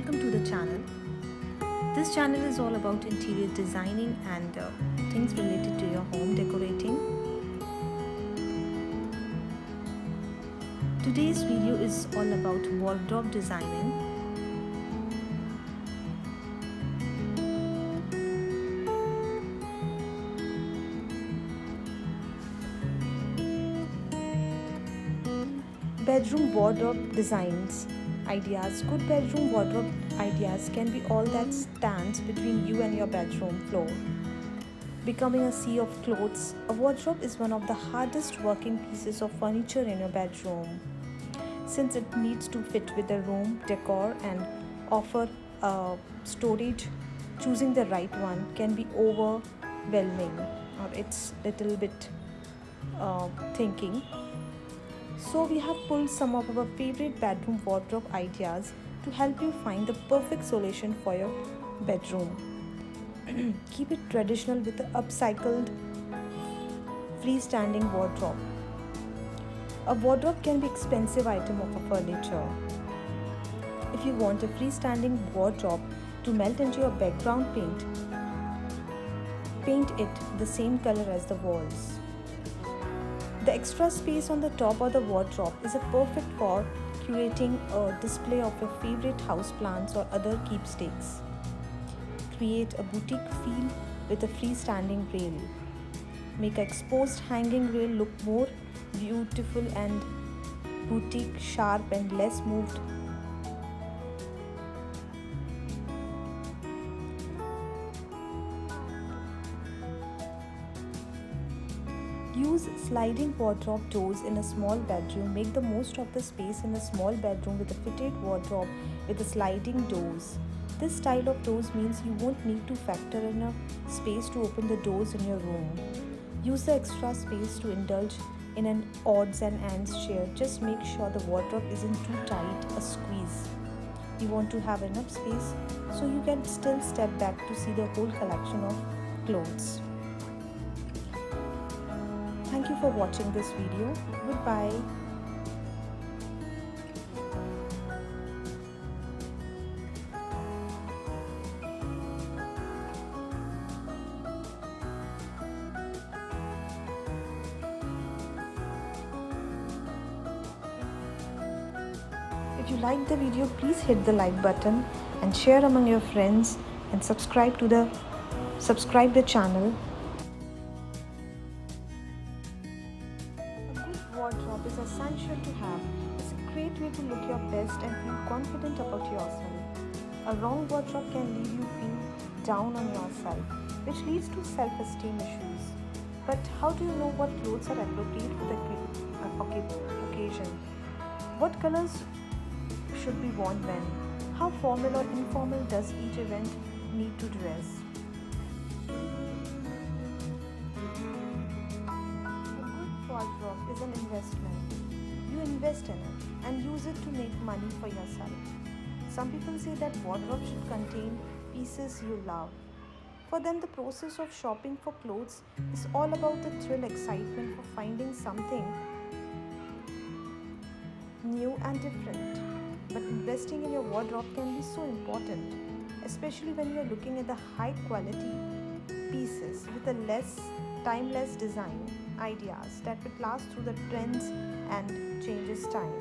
welcome to the channel. This channel is all about interior designing and things related to your home decorating. Today's video is all about wardrobe designing. Bedroom wardrobe designs ideas. Good bedroom wardrobe ideas can be all that stands between you and your bedroom floor, becoming a sea of clothes. A wardrobe is one of the hardest working pieces of furniture in your bedroom, since it needs to fit with the room decor and offer storage. Choosing the right one can be overwhelming, or it's little bit thinking. So we have pulled some of our favorite bedroom wardrobe ideas to help you find the perfect solution for your bedroom. Keep it traditional with the upcycled freestanding wardrobe. A wardrobe can be an expensive item of a furniture. If you want a freestanding wardrobe to melt into your background paint it the same color as the walls. The extra space on the top of the wardrobe is perfect for curating a display of your favorite houseplants or other keepsakes. Create a boutique feel with a freestanding rail. Make an exposed hanging rail look more beautiful and boutique, sharp and less moved. Use sliding wardrobe doors in a small bedroom. Make the most of the space in a small bedroom with a fitted wardrobe with the sliding doors. This style of doors means you won't need to factor in a space to open the doors in your room. Use the extra space to indulge in an odds and ends chair. Just make sure the wardrobe isn't too tight a squeeze. You want to have enough space so you can still step back to see the whole collection of clothes. Thank you for watching this video. Goodbye. If you like the video, please hit the like button and share among your friends and subscribe the channel. A good wardrobe is essential to have. It's a great way to look your best and feel confident about yourself. A wrong wardrobe can leave you feel down on yourself, which leads to self-esteem issues. But how do you know what clothes are appropriate for the occasion? What colors should be worn when? How formal or informal does each event need to dress? A good wardrobe is an investment. You invest in it and use it to make money for yourself. Some people say that wardrobe should contain pieces you love. For them, the process of shopping for clothes is all about the thrill, excitement for finding something new and different. But investing in your wardrobe can be so important, especially when you are looking at the high quality pieces with a less timeless design ideas that would last through the trends and changes time.